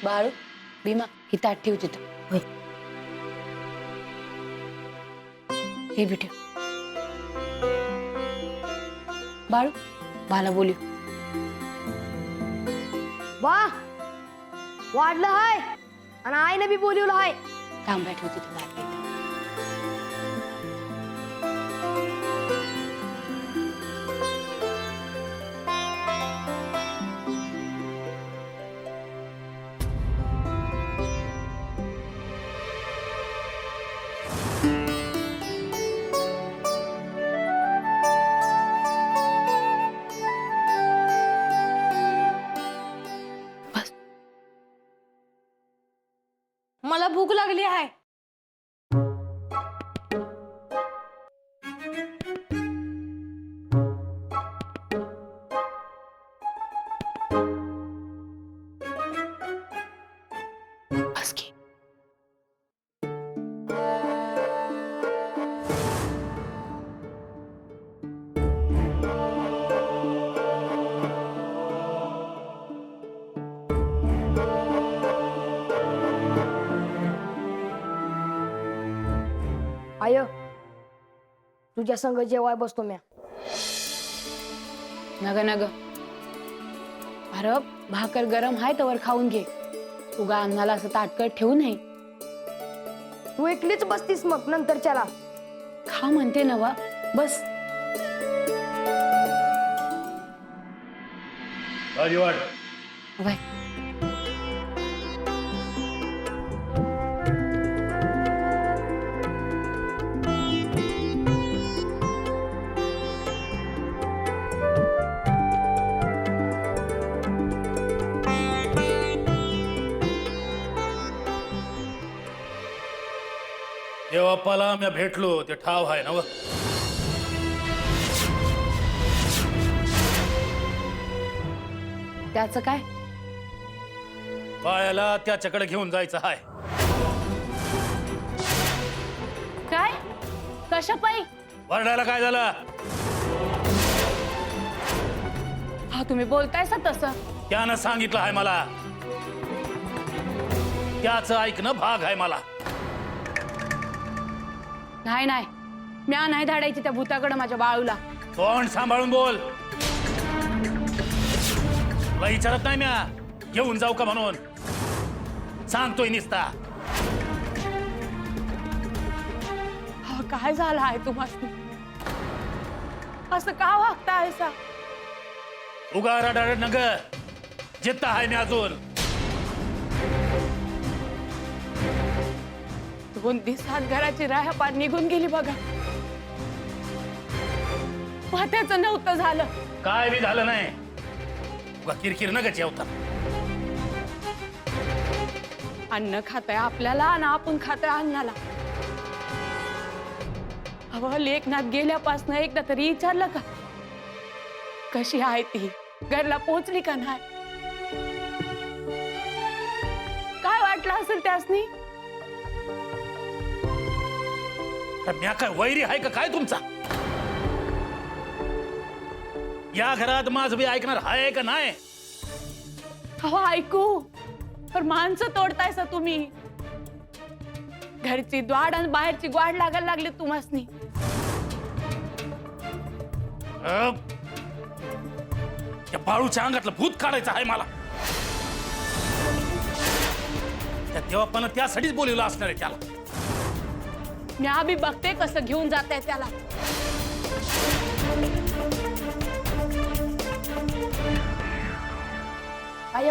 बाळू भीमा ही ताट ठेव तिथं. होय हे बी ठेव. बाळू बाला बोलू. वाह वाढलं हाय आणि आईने बी बोलवलं हाय. तांब्या ठेव तिथं बाटली. मला भूक लागली आहे. बस की. आय तुझ्या संग जेवाय बसतो म्या. नग नग अरे भाकर गरम हाय तवर खाऊन घे. उगा अन्नाला असं ताटकट ठेवू नये. तू एकलीच बसतीस मग नंतर चला. खा म्हणते नवा बस. राजवाड बाय. देवाप्पाला मी भेटलो ते ठाव आहे ना. त्याचं काय? पायाला त्याच्याकडे घेऊन जायचं आहे. काय कशा पायी? वरडायला काय झालं? हा तुम्ही बोलतायसा तसं. त्यानं सांगितलं आहे मला. त्याचं ऐकणं भाग आहे मला. नाही नाही म्या नाही धाडायची त्या भूताकडे माझ्या बाळूला. तोंड सांभाळून बोल. तुला विचारत नाही म्या घेऊन जाऊ का म्हणून. सांगतोय निस्ता. हा काय झालं आहे तुम्हाला? असं का वागताय सा? उगा रडारड नग. जित्ता आहे मी अजून. 2 दिवसात घराची राहपार निघून गेली बघा. वाट्याचं नव्हतं झालं. काय बी झालं नाही. उगा किरकिर नग जेवता. अन्न खाताय आपल्याला आणि आपण खाताय अन्नाला. अव लेखनात गेल्यापासून एकदा तरी विचारलं का कशी आहे ती? घरला पोहोचली का नाही? काय वाटलं असेल त्यासनी? म्या काय वैरी आहे का काय तुमचा? या घरात माझं बी ऐकणार आहे का नाही? अहो ऐकू पर माणसं तोडतायसा तुम्ही. घरची द्वाड आणि बाहेरची ग्वाड लागायला लागली तुम्हासनी. त्या बाळूच्या अंगातलं भूत काढायचं आहे मला. त्या देवाप्पानं त्यासाठीच बोलवलं असणार आहे त्याला. म्या बी बघते कसं घेऊन जाताय त्याला. आय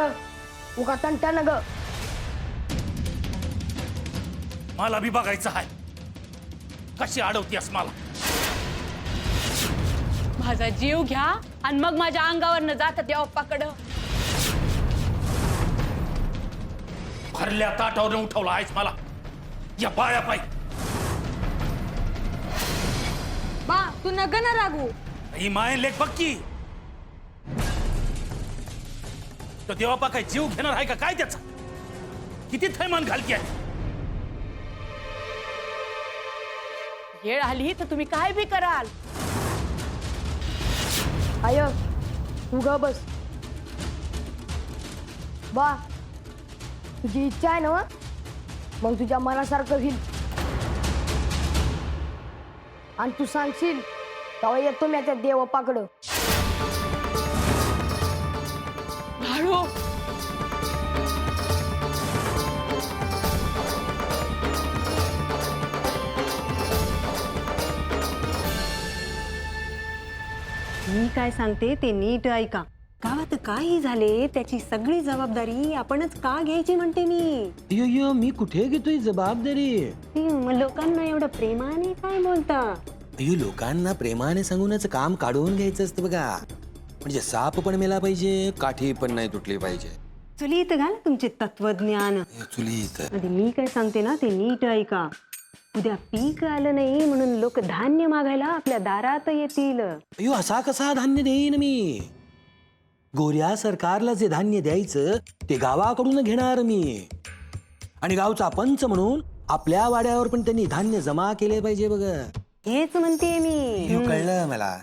उगा तंटा नग. मला बी बघायचं आहे कशी अडवतीस मला. माझा जीव घ्या आणि मग माझ्या अंगावरनं जातात त्या अप्पाकडं. भरल्या ताटावरून उठवला आहेस मला या बाया पायी. बा तू नग ना रागू. ही माय लेख बघ की. तो देवापा काय जीव घेणार आहे का काय त्याचा? किती थैमान घालती आहे. वेळ आली तर तुम्ही काय बी कराल. आय तू ग बस. बा तुझी इच्छा आहे ना, मग तुझ्या मनासारखं होईल. आणि तू सांगशील तेव्हा येतो मी त्या देवप्पाकडं. बाळू, मी काय सांगते ते नीट ऐका. गावात काही झाले त्याची सगळी जबाबदारी आपणच का घ्यायची म्हणते मी. यो मी कुठे घेतोय जबाबदारी. लोकांना एवढं प्रेमाने काय बोलता. अयो लोकांना प्रेमाने सांगूनच काम काढून घ्यायचं असतं बघा. म्हणजे साप पण मेला पाहिजे, काठी पण नाही तुटली पाहिजे. चुलीत घाल तुमचे तत्वज्ञान. चुलीत आधी मी काय सांगते ना ते नीट ऐका. उद्या पीक आलं नाही म्हणून लोक धान्य मागायला आपल्या दारात येतील. अयो असा कसा धान्य देईन मी. गोऱ्या सरकारला जे धान्य द्यायचं ते गावाकडून घेणार मी. आणि गावचा पंच म्हणून आपल्या वाड्यावर पण त्यांनी धान्य जमा केले पाहिजे बघ. हेच म्हणते मी. अयो, कळलं मला.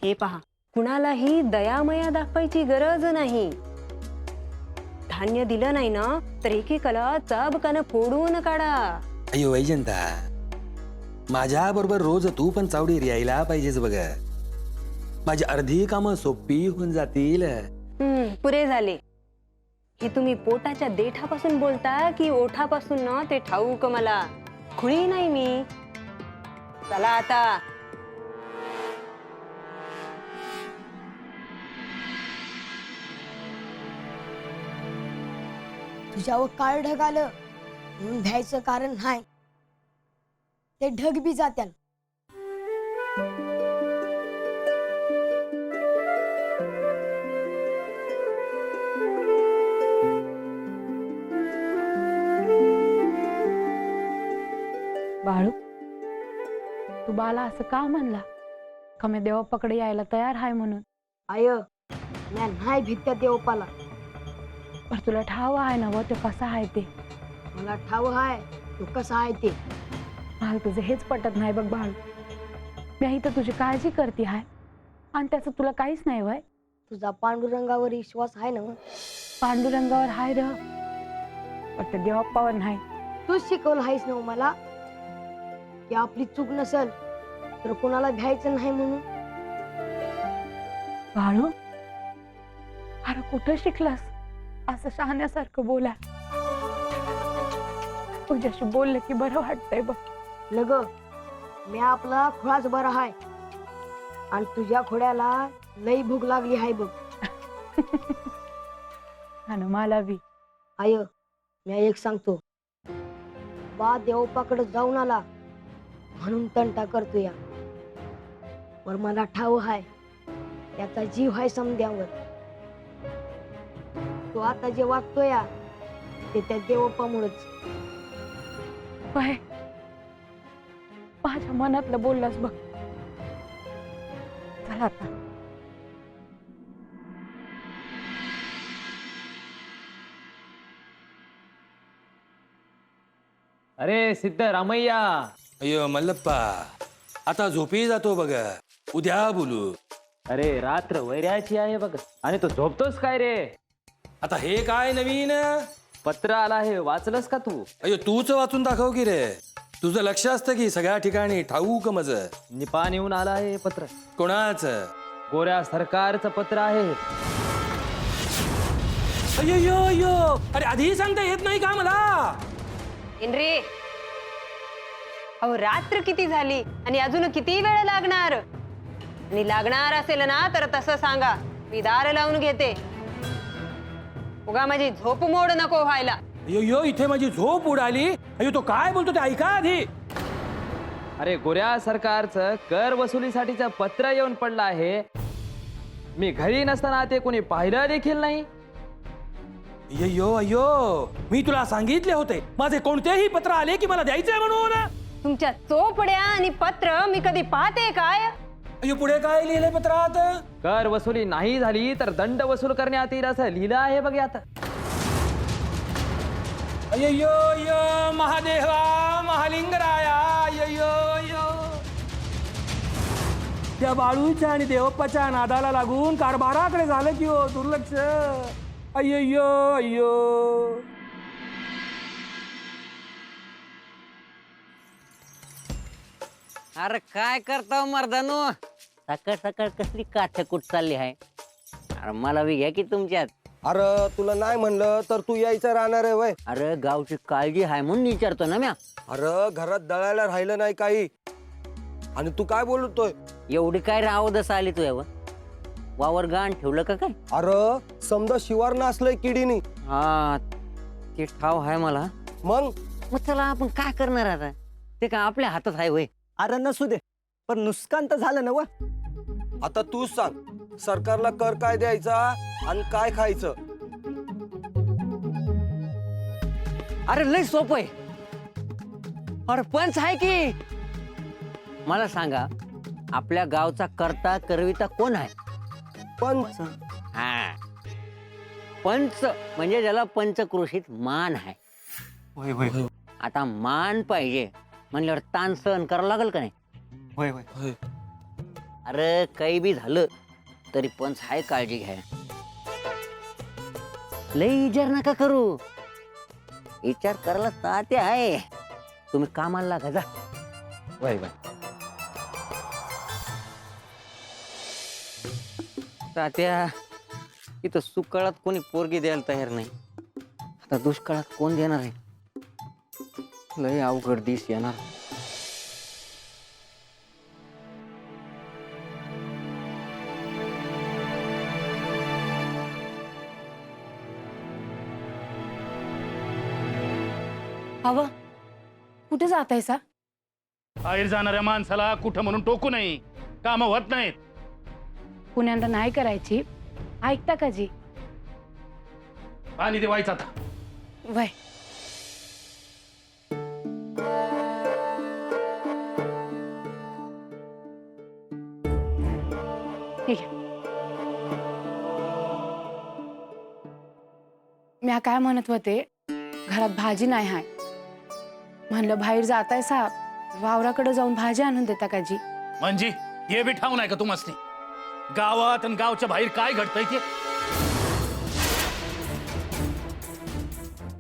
हे पहा, कुणालाही दयामया दाखवायची गरज नाही. धान्य दिलं नाही ना तर एकेकाला चाबकानं फोडून काढा. अयो वैजंता, माझ्या बरोबर रोज तू पण चावडीर यायला पाहिजेच बघ. माझी अर्धी कामं सोपी होऊन जातील. पुरे झाले. हे तुम्ही पोटाच्या देठापासून बोलता की ओठापासून ना ते ठाऊक मला. खुळी नाही मी. चला आता. तुझ्यावर काळ ढग आलं म्हणून भ्यायचं कारण नाही. ते ढग बी जात्याल. बाळू, तू बाला असं का म्हणला का मी देवप्पाकडे यायला तयार आहे म्हणून. आय म्या नाही भीत त्या देवपाला. पण तुला ठाव आहे ना व ते कसं आहे ते. मला ठाव आहे तो कसा आहे ते. मला तुझं हेच पटत नाही बघ बाळू. मी इथं तुझी काळजी करते आहे आणि त्याचं तुला काहीच नाही वय. तुझा पांडुरंगावर विश्वास आहे ना. पांडुरंगावर हाय र, पण त्या देवप्पावर नाही. तूच शिकवलं आहेस ना मला की आपली चूक नसल तर कोणाला भ्यायचं नाही म्हणून. बाळू, अरे कुठं शिकलास असं शहाण्यासारखं बोला. तुझ्याशी बोललं की बरं वाटतंय बघ. लग मी आपला खुळाच बरा आहे आणि तुझ्या खोड्याला लई भूक लागली आहे बघ. आणि मला बी. आय मी एक सांगतो, बा देवपाकडे जाऊन आला म्हणून तंटा करतो या. पर मला ठाव आहे त्याचा जीव आहे समद्यावर. तो आता जे वागतो या ते त्या देवप्पामुळेच. बाय, माझ्या मनातलं बोललास बघ. चला आता. अरे सिद्ध रामय्या. अयो मल्लप्पा, आता झोपी जातो बघ. उद्या बोलू. अरे रात्र वैऱ्याची आहे बघ आणि तो झोपतोस काय रे. आता हे काय नवीन. पत्र आला आहे, वाचलंस का तू. अयो तूच वाचून दाखव की रे. तुझं लक्ष असतं की सगळ्या ठिकाणी ठाऊक मज. निपान येऊन आला आहे पत्र. कोणाच. गोऱ्या सरकारचं पत्र आहे. अयो अयो, अरे आधी सांगता येत नाही का मला. हेनरी, अहो रात्र किती झाली आणि अजून किती वेळ लागणार. आणि लागणार असेल ना तर तसं सांगा, मी दार लावून घेते. उगा माझी झोप मोड नको व्हायला. अयो इथे माझी झोप उडाली. अयो तो काय बोलतो ते ऐका आधी. अरे गोऱ्या सरकारचं कर वसुलीसाठीचं पत्र येऊन पडलं आहे. मी घरी नसताना ते कोणी पाहिलं देखील नाही. अयो अयो, मी तुला सांगितले होते माझे कोणतेही पत्र आले की मला द्यायचंय म्हणून. तुमच्या चोपड्या आणि पत्र मी कधी पाहते काय. अयो पुढे काय लिहिलंय पत्रात. कर वसुली नाही झाली तर दंड वसूल करण्यात येईल असं लिहिलं आहे बघ यात. अयो अयो महादेवा महालिंगराया. अयो अयो त्या बाळूच्या आणि देवप्पाच्या नादाला लागून कारभाराकडे झालं की हो दुर्लक्ष. अय्यो अय्यो. अरे काय करता मर्दानो, सकाळ सकाळ कसली काथेकूट चालली आहे. अरे मला बी घ्या की तुमच्यात. अरे तुला नाही म्हणलं तर तू यायचं राहणार आहे वय. अरे गावची काळजी आहे म्हणून विचारतो ना म्या. अरे घरात दळायला राहिलं नाही काही आणि तू काय बोलतोय. एवढी काय रावदस आली तू यावर, वावर गाण ठेवलं का काय. अरे समजा शिवार नासलंय किडीनी. हा ते ठाव आहे मला. मग चला आपण काय करणार आता, ते काय आपल्या हातात आहे होय. अरे नसू दे, पण नुकसान तर झालं ना व. आता तूच सांग सरकारला कर काय द्यायचा आणि काय खायचं. अरे लय सोपं आहे. अरे पंच आहे की. मला सांगा आपल्या गावचा करता करविता कोण आहे. पंच. हा पंच म्हणजे ज्याला पंचक्रोशीत मान आहे. होय होय आता मान पाहिजे म्हणल्यावर ताण सहन करावं लागेल का नाही. होय होय. अरे काही बी झालं तरी पंच हाय काळजी घ्या. लय विचार नका करू, विचार करायला ताते आहे. तुम्ही कामाला लागा जा. होय होय. तात्या इथं सुकाळात कोणी पोरगी द्यायला तयार नाही, आता दुष्काळात कोण देणार आहे. लय अवघड दिस येणार. हवं कुठे जाताय सा. बाहेर जाणाऱ्या माणसाला कुठं म्हणून टोकू नये, कामं होत नाहीत. पुण्यांदा नाही करायची, ऐकता का जी. पाणी देवायचं आता. वय ठीक आहे. म्या काय म्हणत होते, घरात भाजी नाही हाय म्हणलं, बाहेर जाताय सा वावराकडे जाऊन भाजी आणून देता का जी. म्हणजे हे बी ठाव नाही का तुम्हाला गावात आणि गावच्या बाहेर काय घडतंय ते.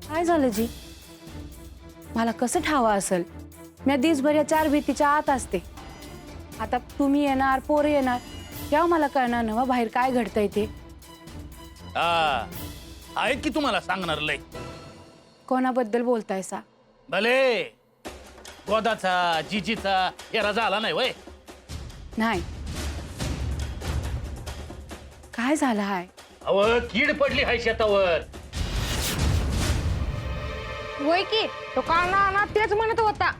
काय झालं जी, मला कसं ठावा असेल. मी दिवसभर या चार भीतीच्या आत असते. आता तुम्ही येणार, पोरं येणार, तेव्हा मला कळणार ना बाहेर काय घडतंय ते. हा आहेत की तुम्हाला सांगणार लय. कोणाबद्दल बोलताय सा. भले गोदाचा जिजीचा हेरा झाला नाही वय. नाही काय झालं हाय. अव कीड पडली हाय शेतावर. वय की तो काना ना तेच म्हणत होता.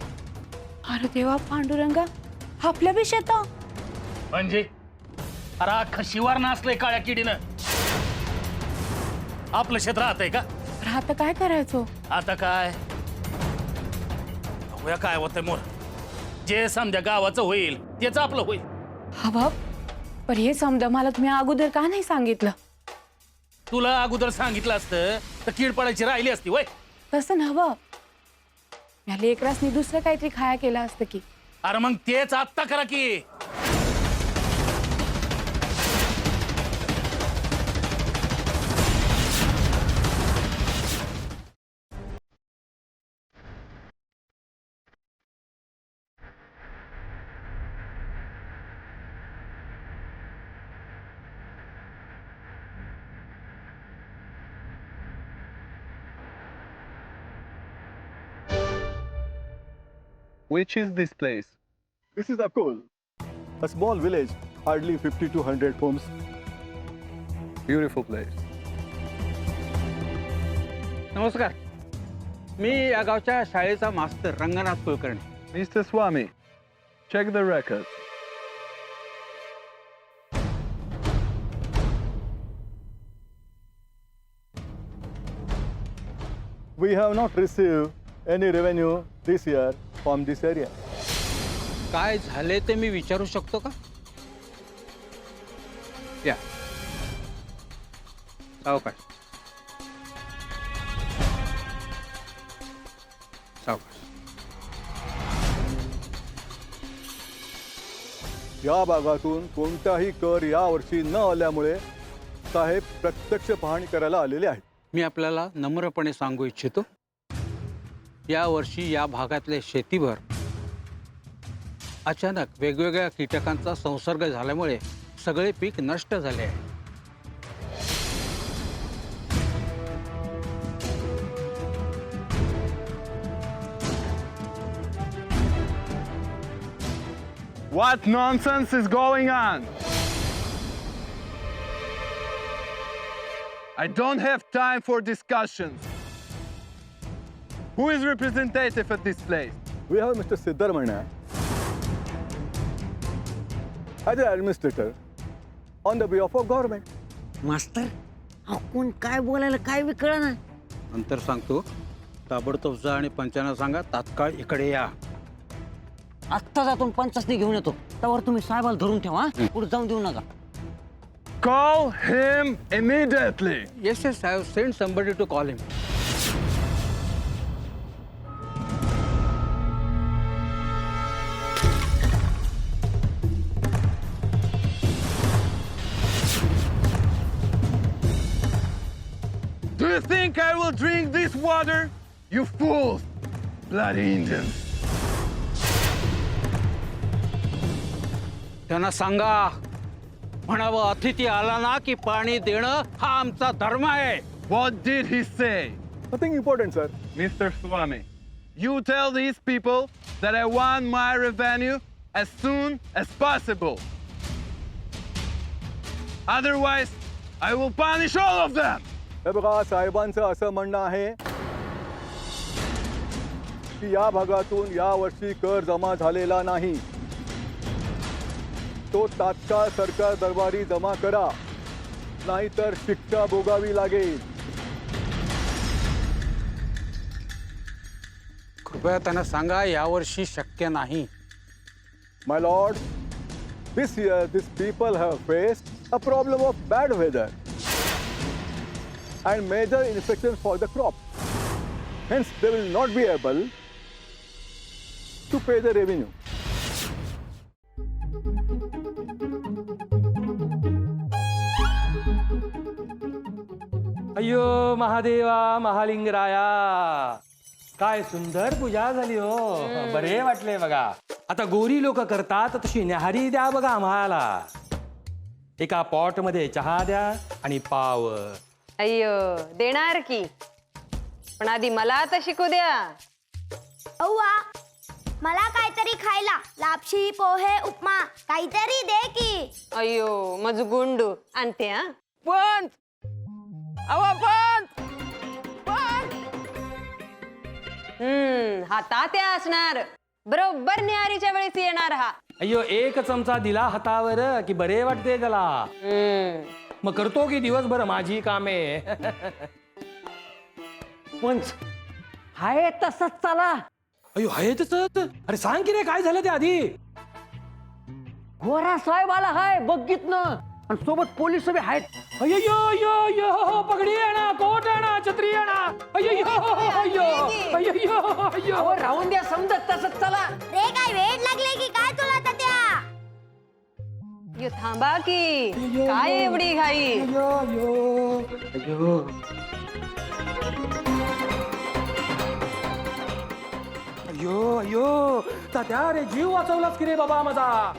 अरे देवा पांडुरंगा, आपल्या बी शेता. म्हणजे अरे अख्खं शिवार नासलंय काळ्या किडीनं. आपलं शेत राहतंय का. आता काय करायचो. आता काय बघूया काय होतंय मोर. जे समजा गावाचं होईल तेच आपलं होईल. हा बाप, पण हे समजा मला तुम्ही अगोदर का नाही सांगितलं. तुला अगोदर सांगितलं असतं तर कीड पडायची राहिली असती वय. तसं नव्हं, या लेकरासनी दुसरं काहीतरी खाया केलं असतं की. अरे मग तेच आत्ता करा की. Which is this place? This is Akol, a small village, hardly 50 to 100 homes. Beautiful place. नमस्कार, मी या गावच्या शाळेचा मास्तर Ranganath Kulkarni. Mr. Swami, check the records. We have not received any revenue this year from this area. काय झाले ते मी विचारू शकतो का. या सावकाश सावकाश. या भागातून कोणताही कर यावर्षी न आल्यामुळे साहेब प्रत्यक्ष पाहणी करायला आलेले आहेत. मी आपल्याला नम्रपणे सांगू इच्छितो, यावर्षी या भागातले शेतीभर अचानक वेगवेगळ्या कीटकांचा संसर्ग झाल्यामुळे सगळे पीक नष्ट झाले आहे. What nonsense is going on? I don't have time for discussions. Who is representative at this place? We have Mr. Siddharmanya as an administrator on the behalf of government. मास्तर अहो, कोण काय बोलायला काय बी कळना. नंतर सांगतो, ताबडतोब जा आणि पंचांना सांगा तात्काळ इकडे या. आत्ता जातून पंचासनी घेऊन येतो. त्यावर तुम्ही साहेबाला धरून ठेवा, पुढे जाऊन देऊ नका. Call him immediately. Yes, yes, I have sent somebody to call him. Do you think I will drink this water? You fools! Bloody Indians. त्यांना सांगा, म्हणावं अतिथी आला ना की पाणी देणं हा आमचा धर्म आहे. What did he say? Nothing important, sir. Mr. Swami, you tell these people that I want my revenue as soon as possible. Otherwise, I will punish all of them. हे बघा, साहेबांचं असं म्हणणं आहे की या भागातून यावर्षी कर जमा झालेला नाही. तो तात्काळ सरकार दरबारी जमा करा, नाहीतर शिक्षा भोगावी लागेल. कृपया त्यांना सांगा यावर्षी शक्य नाही. My lord, this year these people have faced a problem of bad weather and major infections for the crop. Hence, they will not be able to pay the revenue. अय्यो महादेवा महालिंगराया, काय सुंदर पूजा झाली हो. बरे वाटले बघा. आता गोरी लोक करतात तशी न्याहारी द्या बघा आम्हाला. एका पॉट मध्ये चहा द्या आणि पाव. अय्यो देणार की, पण आधी मला आता शिकू द्या. अव्वा, मला काहीतरी खायला, लापशी पोहे उपमा काहीतरी दे की. अय्यो मज गुंडू आणते. हा पण अहो पण हा तात्या असणार, बरोबर न्याहारीच्या वेळेस येणार हा. अय्यो एक चमचा दिला हातावर की बरे वाटते त्याला. मग करतो की दिवसभर माझी कामे. पंच हाय तसंच चला. अय्यो आहे तसंच. अरे सांग की रे काय झालं ते आधी. गोरा साहेब आला हाय बघितलं, आणि सोबत पोलीस बी आहेत. अय्यो यो यो पगडी आणा, कोट आणा, छत्री आणा. अय्यो अय्यो अय्यो अय्यो. अहो राहून द्या, समजत तसंच चला. रे काय वेळ लागले की काय तुला तात्या? यो थांबा की, काय एवढी घाई. अय्यो अय्यो अय्यो. अय्यो अय्यो तात्या, रे जीव वाचवलास की रे बाबा माझा.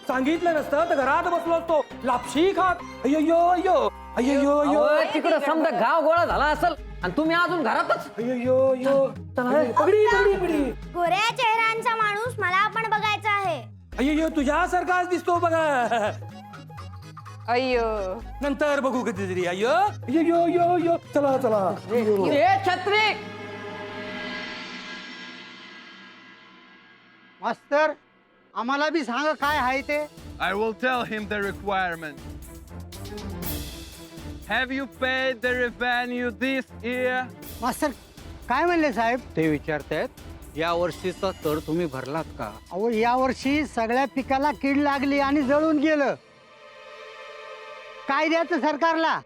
सांगितलं नसतं तर घरात बसलो असतो लापशी खात. अय्यो अय्यो अय्यो अय्यो. तिकडं समजा गाव गोळा झाला असेल आणि तुम्ही अजून घरातच. अय्यो अय्यो. पगडी पगडी पगडी. गोऱ्या चेहऱ्यांचा माणूस मला पण बघायचा आहे. अय्यो तुझ्यासारखाच दिसतो बघा. अय्यो नंतर बघू कधीतरी. अय्यो अय्यो अय्यो अय्यो. चला चला. ए छत्री, मास्तर आम्हाला बी सांगा काय आहे ते. I will tell him the requirement. Have you paid the revenue this year? मास्तर काय म्हणले साहेब? ते विचारतायत या वर्षीचा कर तुम्ही भरलात का? अहो या वर्षी सगळ्या पिकाला कीड लागली आणि जळून गेलं. काय द्यायचं सरकारला?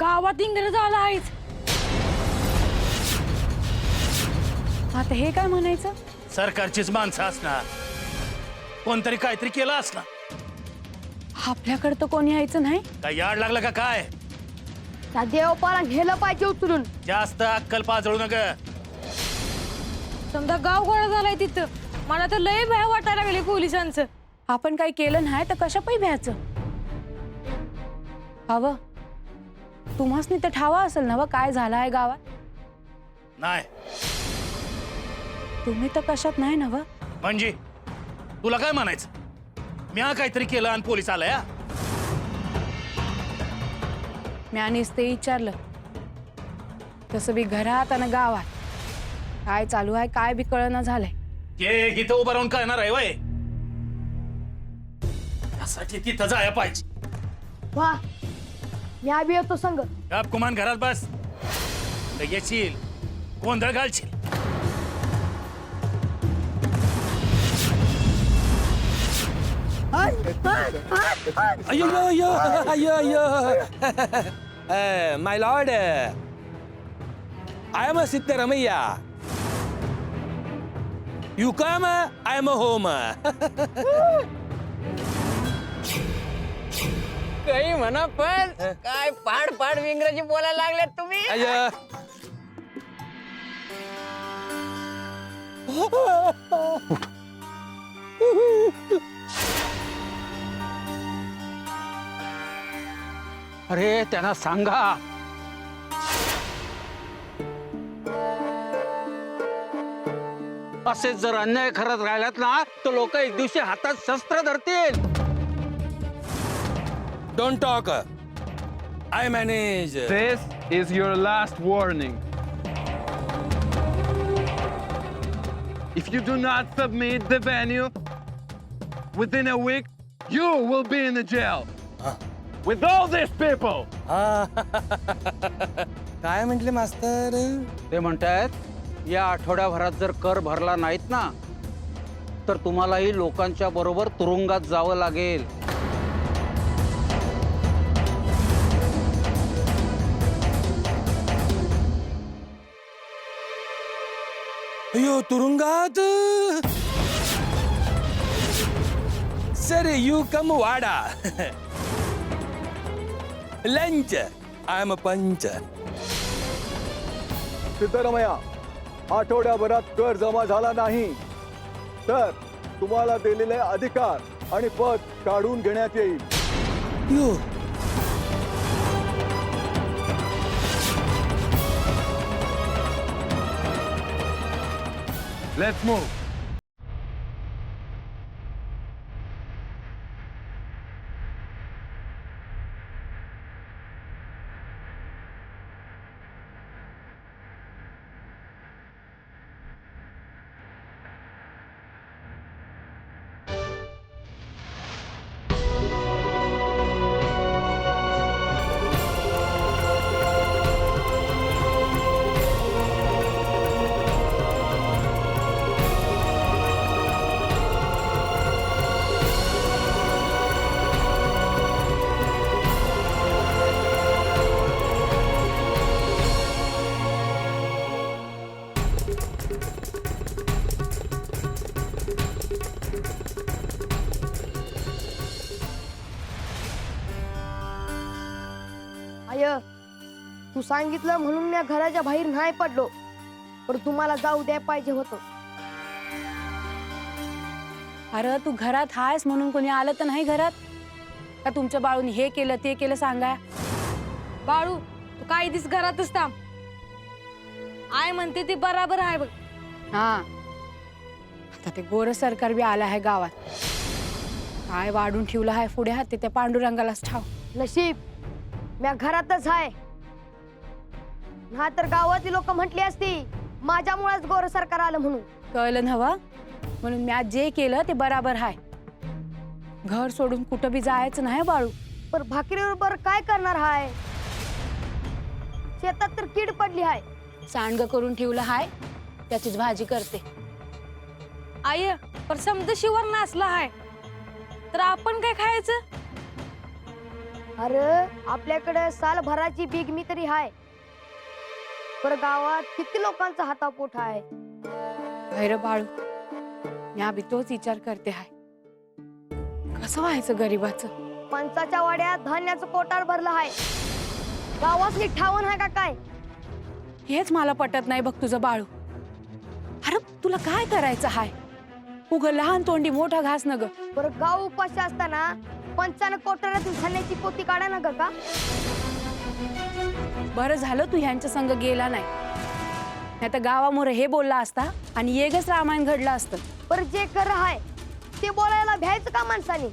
गावात इंग्रज आला आहेच. आता हे काय म्हणायचं? सरकारचीच माणसं असणार, कोणतरी काहीतरी केलं असणार. आपल्याकडे तर कोणी यायचं नाही. काय याड लागलं का काय? त्या देवपाला नेलं पाहिजे उचलून. जास्त अक्कल पाजळू नका. समजा गाव गोळा झालाय तिथं. मला तर लय भय वाटायला लागले पोलिसांचं. आपण काही केलं नाही तर कशा पायी भ्यायचं? हवं तुम्हासनी तर ठावा असेल ना काय झालं आहे गावात. नाही तुम्ही तर कशात नाही ना. म्हणजे तुला काय म्हणायचं? म्या काहीतरी केलं आणि पोलीस आलाय? म्यानेच ते विचारलं. तसं बी घरात आणि गावात काय चालू आहे काय बी कळना झालंय. ते इथं उभं राहून कळणार आहे वय? त्यासाठी तिथं जाया पाहिजे. वा मी आबी येतो संग. गप कुमान घरात बस. येशील गोंधळ घालशील. अयो अयो अयो अयो my lord, I am Siddaramaiah. You come, I am home. काही म्हणा पण काय पाड पाड इंग्रजी बोलायला लागल्यात तुम्ही. अयो अरे त्यांना सांगा असे जर अन्याय करत राहिलात ना तर लोक एक दिवशी हातात शस्त्र धरतील. Don't talk, I manage. This is your last warning. If you do not submit the venue within a week, you will be in the jail. With all these people. काय म्हटले मास्तर? ते म्हणतायत या आठवड्याभरात जर कर भरला नाहीत ना तर तुम्हालाही लोकांच्या बरोबर तुरुंगात जावं लागेल. अयो तुरुंगात. सर यू कम वाडा. Lunch, I am punch. Siddaramaiah, आठवड्याभरात कर जमा झाला नाही तर तुम्हाला दिलेले अधिकार आणि पद काढून घेण्यात येईल. यो Let's move. आय तू सांगितलं म्हणून मी घराच्या बाहेर नाही पडलो, पण तुम्हाला जाऊ द्या पाहिजे होतं. अरे तू घरात हायस म्हणून कोणी आलं तर नाही घरात का? तुमच्या बाळूने हे केलं ते केलं सांगा. बाळू तू काही दिस घरातच थांब. आय म्हणते ते बराबर आहे बघ. हा आता ते गोर सरकार बी आलं आहे गावात. काय वाढून ठेवलं आहे पुढे हात ते त्या पांडुरंगालाच ठाव. नशीब मी घरातच आहे, ना तर गावातली लोक म्हटली असती माझ्यामुळेच गोर सरकार आलं म्हणून. कळलं नव्ह? म्हणून मी आज जे केलं ते बराबर आहे. घर सोडून कुठं बी जायचं नाही बाळू. पण भाकरीवर काय करणार हाय? शेतात तर कीड पडली हाय. सांडग करून ठेवलं हाय, त्याचीच भाजी करते. आय पर समजा शिवर नासला हाय तर आपण काय खायचं? अरे आपल्याकडे सालभराची बिग मी तरी हाय, पर गावात किती लोकांचा हातापोट आहे. भैर बाळू, मी अभि तोच विचार करते आहे, कसं व्हायचं गरीबाचं. पंचाच्या वाड्यात धान्याचं कोटार भरलं आहे, गावातली ठावण आहे का काय? हेच मला पटत नाही बघ तुझं बाळू. अरे तुला काय करायचं हाय? उग लहान तोंडी मोठा घास न ग. बरं गाव उपाशी असताना पंचानं कोटारातून धान्याची पोती काढा ना ग का? बरं झालं तू ह्यांच्या संग गेला नाही तर गावामोर हे बोलला असता आणि येगच रामायण घडलं असतं. बरं जे कर आहे ते बोलायला भ्यायचं का माणसानी?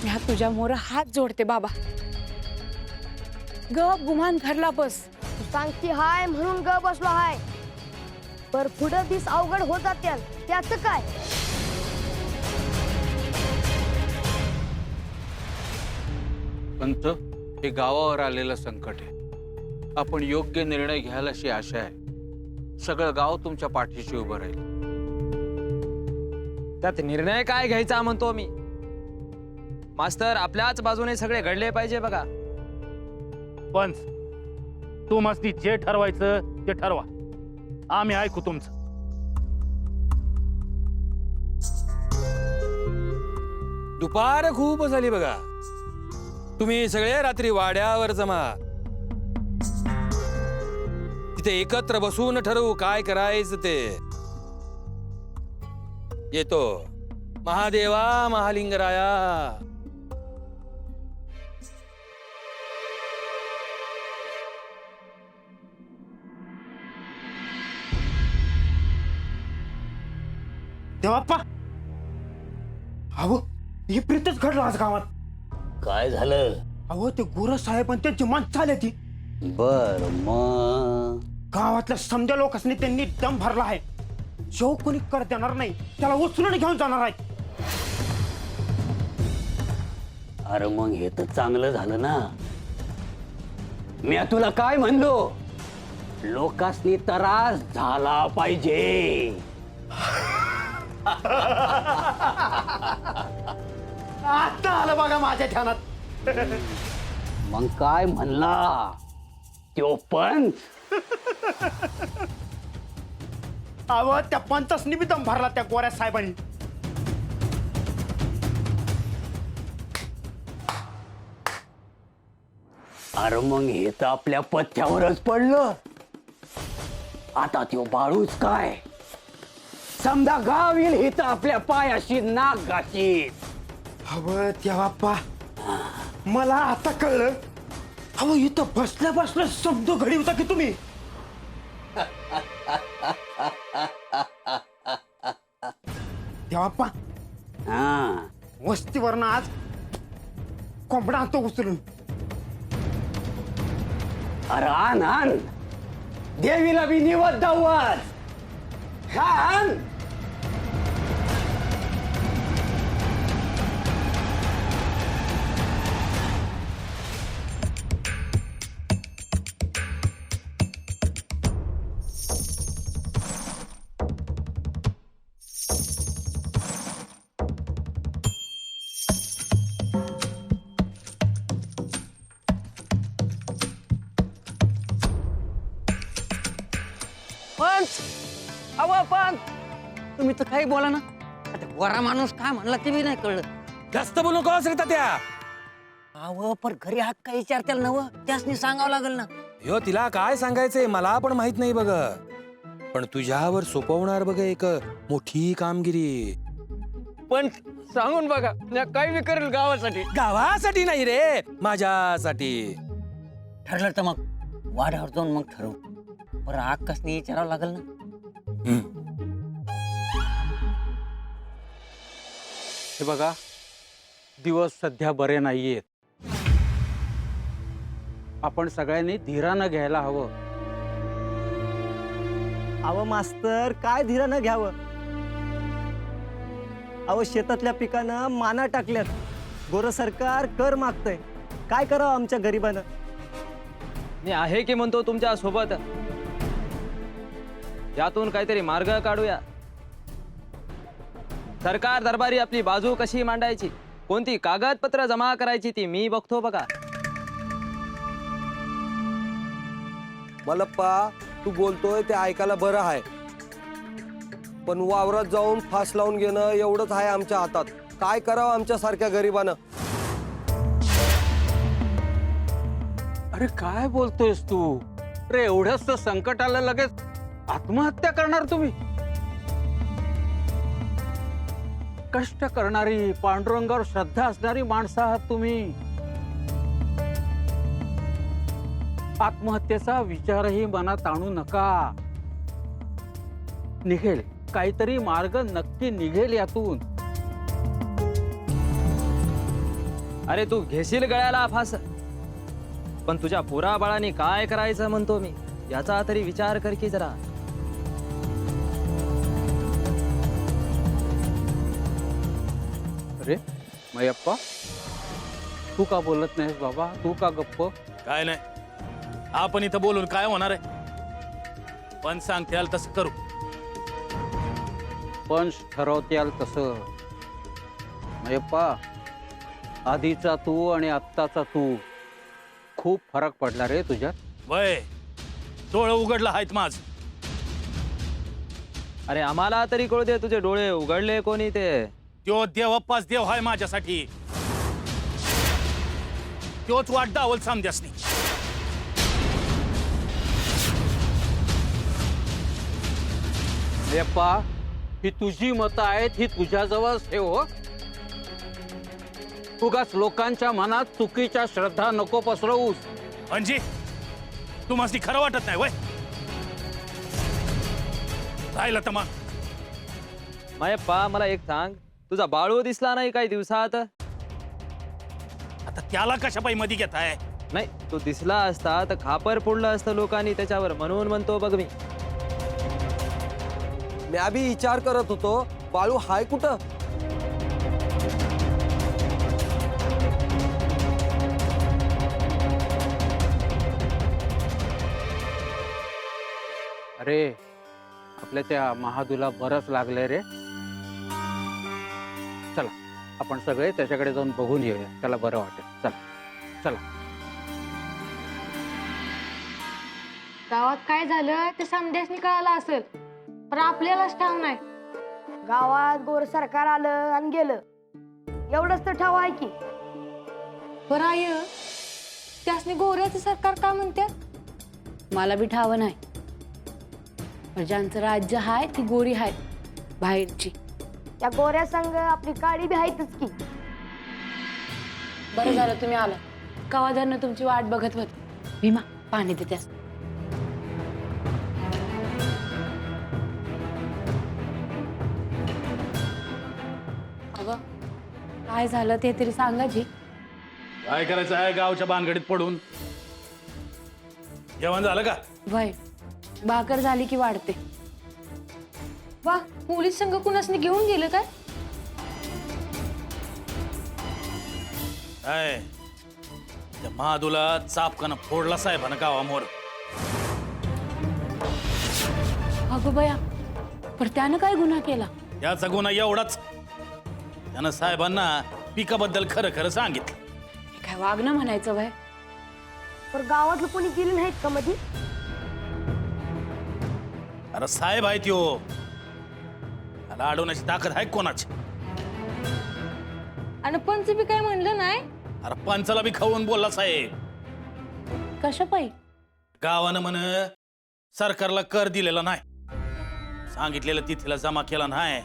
मी हा तुझ्या मोर हात जोडते बाबा, गप गुमान घरला बस. तू सांगती हाय म्हणून ग बसलो हाय, पर पुढं दिस अवघड होत जात्याल त्याचं काय? पंत, हे गावावर आलेलं संकट आहे. आपण योग्य निर्णय घ्याल अशी आशा आहे. सगळं गाव तुमच्या पाठीशी उभं राहील. त्यात निर्णय काय घ्यायचा म्हणतो मी. मास्तर, आपल्याच बाजूने सगळे घडले पाहिजे बघा. पंच, तू मस्ती जे ठरवायचं ते ठरवा, आम्ही ऐकू तुमचं. दुपार खूप झाली बघा. तुम्ही सगळे रात्री वाड्यावर जमा, तिथे एकत्र बसून ठरवू काय करायचं ते. येतो. महादेवा महालिंगराया. देवाप्पा, अहो हे प्रीतच घडलं आज गावात. काय झालं? अहो ते गोरं साहेब आणि त्यांची माणसं आली ती. बर मग गावातल्या समजा लोकांनी त्यांनी दम भरला आहे. जो कोणी कर देणार नाही त्याला उचलून घेऊन जाणार आहे. अरे मग हे तर चांगलं झालं ना. मी तुला काय म्हणलो, लोकांनी त्रास झाला पाहिजे. आता आलं बघा माझ्या ध्यानात. मग काय म्हणला तो पंच? अहो त्या पंचासनी बी दम भरला त्या गोऱ्या साहेबांनी. अरे मग हे तर आपल्या पथ्यावरच पडलं. आता तो बाळूच काय, समजा गाव येईल हे तर आपल्या पायाशी नाक घासीत. अहो देवाप्पा, मला आता कळलं. अहो इथं बसल्या बसल्या शब्द घडी होता की तुम्ही. देवाप्पा, हा, वस्तीवरनं आज कोंबडा आणतो उचलून. अरे आण आण, देवीला बी निवद दावत. आण. पंच, अव पंच, तुम्ही तर काही बोला ना. आता गोरा माणूस काय म्हणला ते बी नाही कळलं. जास्त बोलू नको असं त्या. अव पर घरी हक्क विचारतील नव, त्यासनी सांगावं लागेल ना. यो तिला काय सांगायचंय मला पण माहित नाही बघ, पण तुझ्यावर सोपवणार बघ एक मोठी कामगिरी. पण सांगून बघा, काही बी करेल गावासाठी. गावासाठी नाही रे, माझ्यासाठी. ठरलं तर मग वाड्यावर जाऊन मग ठरवू. बरं आकाशने विचारावं लागेल ना. हे बघा, दिवस सध्या बरे नाहीयेत. आपण सगळ्यांनी धीरानं घ्यायला हवं. अहो मास्तर, काय धीरानं घ्यावं? अहो शेतातल्या पिकांना माना टाकल्यात. गोरं सरकार कर मागतंय. काय करावं आमच्या गरिबानं? मी आहे की म्हणतो तुमच्या सोबत. यातून काहीतरी मार्ग काढूया. सरकार दरबारी आपली बाजू कशी मांडायची कोणती कागदपत्र जमा करायची ती मी बघतो बघा. मलप्पा, तू बोलतोय ते ऐकायला बरं आहे, पण वावरात जाऊन फास लावून घेणं एवढंच आहे आमच्या हातात. काय करावं आमच्या सारख्या गरिबानं? अरे काय बोलतोयस तू? अरे एवढंच तर संकट आलं लगेच आत्महत्या करणार तुम्ही? कष्ट करणारी, पांडुरंगावर श्रद्धा असणारी माणसं आहात तुम्ही. आत्महत्येचा विचारही मनात आणू नका. निघेल काहीतरी मार्ग, नक्की निघेल यातून. अरे तू घेशील गळ्याला फास, पण तुझ्या पोरा बाळाने काय करायचं म्हणतो मी, याचा तरी विचार कर की जरा. अरे मयप्पा, तू का बोलत नाहीस बाबा? तू का गप्प? काय नाही, आपण इथं बोलून काय होणार आहे? पण सांगते याल तसं करू. पंच ठरवत्याल तसं. मयप्पा, आधीचा तू आणि आत्ताचा तू खूप फरक पडला रे तुझ्यात. वय डोळं उघडलं आहेत माझ. अरे आम्हाला तरी कळू दे, तुझे डोळे उघडले कोणी ते? त्यो देवप्पाच देव आहे माझ्यासाठी. त्योच वाट दावल समजासनी. मयप्पा, ही तुझी मतं आहेत, ही तुझ्याजवळ ठेव हो. उगाच लोकांच्या मनात चुकीच्या श्रद्धा नको पसरवूस. म्हणजे तू माझी खरं वाटत नाही वय? राहिलं तर मग मायप्पा मला एक सांग, तुझा बाळू दिसला नाही काही दिवसात? आता त्याला कशा पायी मध्ये घेताय? नाही, तो दिसला असता तर खापर फोडलं असतं लोकांनी त्याच्यावर, म्हणून म्हणतो बघ मी. मी बी विचार करत होतो, बाळू हाय कुठं? अरे आपल्या त्या महादूला बरंच लागलंय रे. चला आपण सगळे त्याच्याकडे जाऊन बघून येऊया, त्याला बरं वाटेल. चला चला. गावात काय झालं ते समध्यासनी कळालं असेल, पण आपल्यालाच ठाव नाही. गावात गोर सरकार आलं आणि गेलं, एवढंच तर ठाव आहे की. बरं आय, त्यासनी गोऱ्याचं सरकार का म्हणतात मला बी ठाव नाही. पण ज्यांचं राज्य हाय ती गोरी हाय बाहेरची. त्या गोऱ्या संघ आपली काळी बी आहेतच की. बरं झालं तुम्ही आला, कवाधरनं तुमची वाट बघत होत. भीमा पाणी देते. अगं काय झालं ते तरी सांगा जी. काय करायचं आहे गावच्या बांधगडीत पडून? जेवण झालं का? वय भाकर झाली की वाढते. वा, पोलीस संघ कुणासनी घेऊन गेलं काय? काय त्या महादूला चापकानं फोडला साहेबानं गावामोर. अगं बया, पण त्यानं काय गुन्हा केला? त्याचा गुन्हा एवढाच, त्यानं साहेबांना पिकाबद्दल खरं खरं सांगितलं. हे काय वागणं म्हणायचं वय? पण गावातलं कोणी गेले नाहीत का मध्ये? अरे साहेब आहे त्यो, त्याला अडवण्याची ताकद आहे कोणाची? आणि पंच बी काय म्हणलं नाही? अरे पंचाला बी खाऊन बोलला साहेब. कशा पायी? गावानं म्हण सरकारला कर दिलेला नाही, सांगितलेलं तिथीला जमा केला नाही,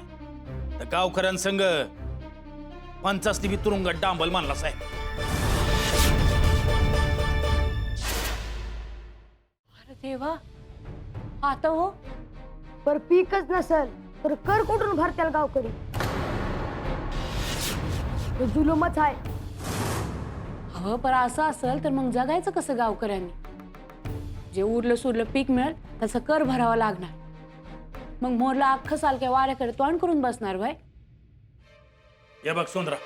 तर गावकऱ्यांसंग पंचासनी बी तुरुंगात डांबल मानला साहेब. अरे देवा, आता हो. पर पीकच नसल तर कर कुठून भरत्याल गावकरी? हे जुलूमच आहे. हो, पर असं असेल तर मग जगायचं कसं गावकऱ्यांनी? जे उरलं सुरलं पीक मिळेल त्याचा कर भरावा लागणार. मग मोरला अख्खं साल काय वाऱ्याकडे तोंड करून बसणार भाई? हे बघ सुंदरा,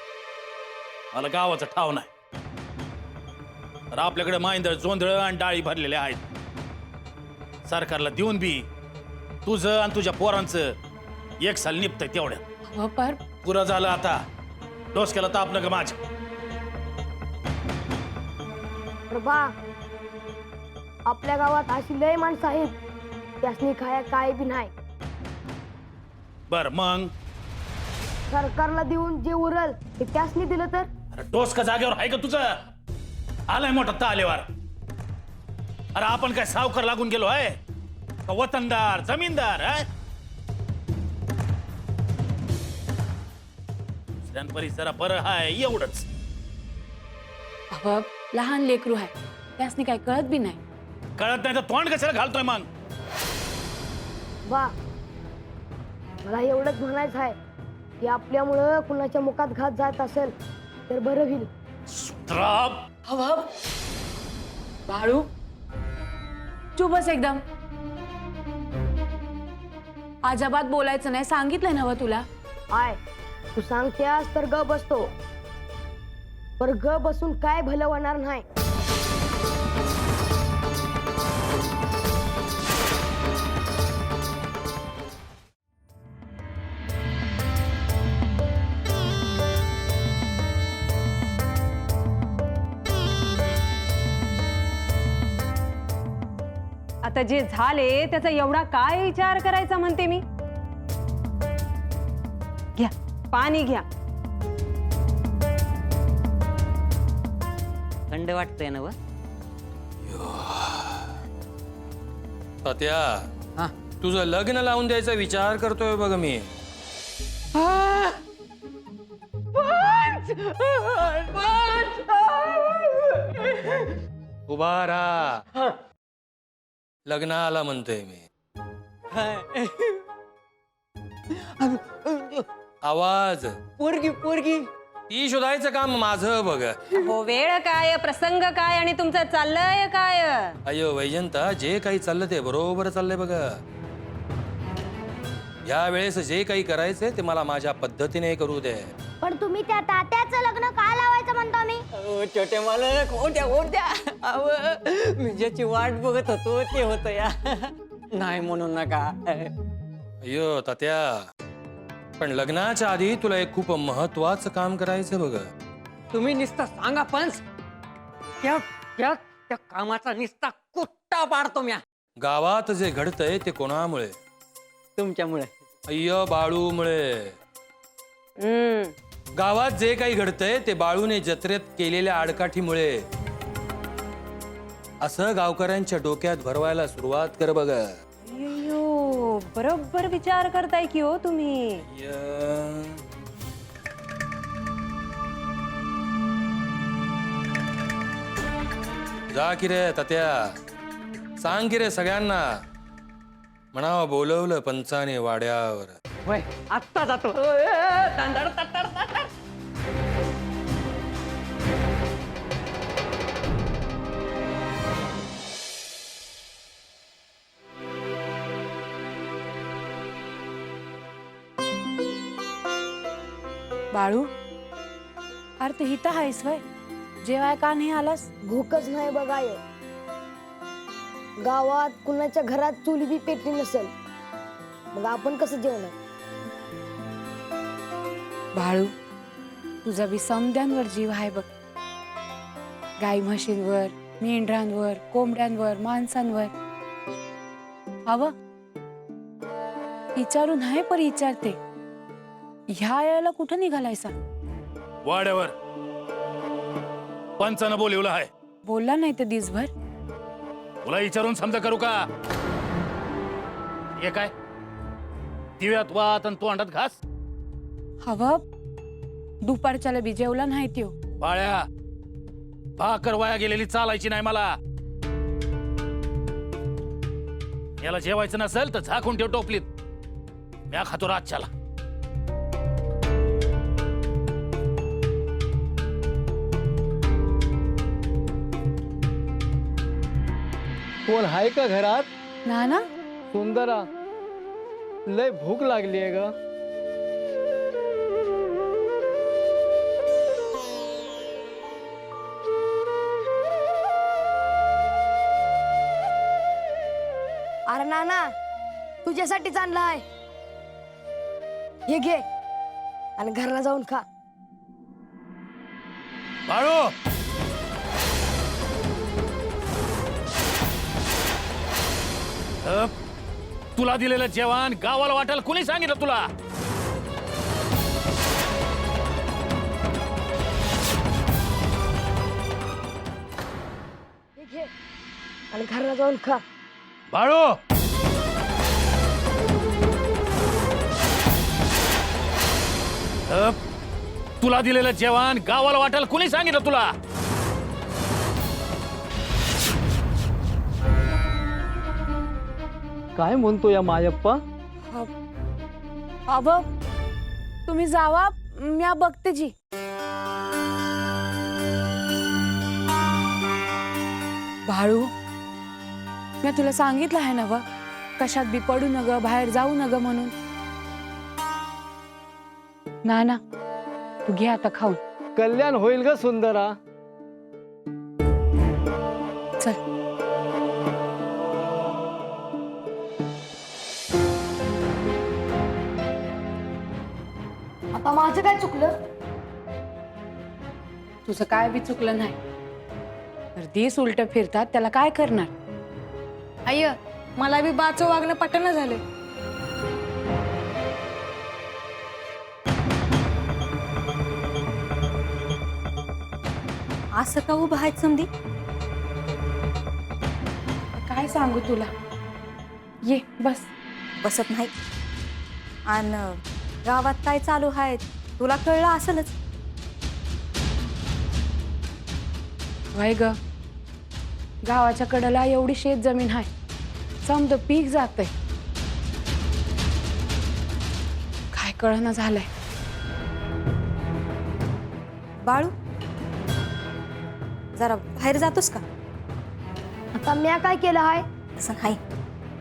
मला गावाचा ठाव नाही, तर आपल्याकडे मांदळ जोंधळ आणि डाळी भरलेले आहेत. सरकारला देऊन बी तुझं आणि तुझ्या पोरांचं एक साल निपतंय तेवढ्या. हो, पर पुरं झालं आता. डोसक्याला ताप नका माझ्या. प्रभा, आपल्या गावात अशी लय माणसं आहेत त्यासनी खाया काय बी नाही. बर मग सरकारला देऊन जे उरल ते त्यासनी दिलं तर. अरे डोसका जागेवर आहे का तुझं? आलाय मोठा तालेवार. अरे आपण काय सावकार लागून गेलो आहे का वतनदार जमीनदार? दुसऱ्यांपरी जरा बरं आहे एवढंच. अहो लहान लेकरू आहे त्यासनी काय कळत बी नाही. कळत नाही तर तोंड कशाला घालतोय मग? वा, मला एवढंच म्हणायचं आहे की आपल्यामुळं कुणाच्या मुखात घात जात असेल तर बरं होईल. त्राप. बाळू चुप बस एकदम. अजाबात बोलायचं नाही सांगितलंय ना तुला. आय तू सांगतेस तर ग बसतो, पर ग बसून काय भलं होणार नाही. आता जे झाले त्याचा एवढा काय विचार करायचा म्हणते मी. घ्या पाणी घ्या. थंड वाटतंय ना व? तात्या, तुझं लग्न लावून द्यायचा विचार करतोय बघ मी. उभा राहा. लग्नाला म्हणतोय मी. आवाज. पोरगी पोरगी. ती शोधायचं काम माझं बघ. हो वेळ काय प्रसंग काय आणि तुमचं चाललंय काय. अयो वैजंता, जे काही चाललं ते बरोबर चाललंय बघ. या वेळेस जे काही करायचंय ते मला माझ्या पद्धतीने करू दे. पण तुम्ही त्या तात्याचं लग्न का लावायचं म्हणता मी? छोटे मालक ओढ्या ओढ्या. अव मी ज्याची वाट बघत होतो ते होत या. नाही म्हणून नका. अयो तात्या, पण लग्नाच्या आधी तुला एक खूप महत्वाचं काम करायचं बघ. तुम्ही निस्ता सांगा पंच. त्या त्या त्या कामाचा निस्ता कुट्टा पाडतो म्या. गावात जे घडतंय ते कोणामुळे? तुमच्यामुळे. अय्यो बाळूमुळे. गावात जे काही घडतंय ते बाळूने जत्रेत केलेल्या आडकाठीमुळे. असं गावकऱ्यांच्या डोक्यात भरवायला सुरुवात कर बघ. अय्यो बरोबर विचार करताय की हो तुम्ही. जा की रे तात्या, सांग की रे सगळ्यांना. म्हणावं बोलवलं पंचाने वाड्यावर. होय आत्ता जातो. बाळू अरे तू हिता आहेस वय, जेवाय का नाही आलास? भूकच नाही बघाय. गावात कुणाच्या घरात चुली बी पेटली नसेल, मग आपण कसं जेवणार? बाळू तुझा बी समद्यांवर जीव आहे बघ. गाई म्हशींवर, मेंढरांवर, कोंबड्यांवर, माणसांवर. हव विचारू नाही पर विचारते, ह्या यायला कुठं निघालायसा? वाड्यावर पंचानं बोलवलं आहे. बोलला नाही तर दिसभर. तुला विचारून समजा करू का? हे काय दिव्यात वात आणि तोंडात घास? हवं दुपारच्याला बी जेवला नाही त्यो. बाळ्या, भाकर वाया गेलेली चालायची नाही मला. याला जेवायचं नसेल तर झाकून ठेव टोपलीत. म्या खातो रातच्याला. कोण आहे का घरात? ना ना सुंदरा, लय भूक लागली आहे ग. अरे नाना, तुझ्यासाठीच आणलं आहे. हे घे आणि घरला जाऊन खा. बाळू तुला दिलेलं जेवण गावाला वाटेल कुणी सांगितलं तुला? हे घे आणि घराला जाऊन खा. बाळू तुला दिलेलं जेवण गावाला वाटेल कुणी सांगितलं तुला? काय म्हणतो या मायप्पा? अब तुम्ही जावा, म्या बघते जी. बाळू, मी तुला सांगितलं आहे ना व, कशात बी पडू नग, बाहेर जाऊ नग म्हणून. ना तू घे आता खाऊन. कल्याण होईल ग सुंदरा. चल. आता माझं काय चुकलं? तुझं काय बी चुकलं नाही, तर दिस उलट फिरतात त्याला काय करणार? अय्य, मला बी बाचं वागणं पटन झाले. असं का उभं आहेत समधी? काय सांगू तुला, ये बस. बसत नाही. आणि गावात काय चालू आहे तुला कळलं असेलच. वय ग, गावाच्या कडेला एवढी शेत जमीन आहे, समद पीक जातंय. काय कळना झालंय. बाळू, जरा बाहेर जातोस का? आता म्या काय केलं आहे? असं नाही,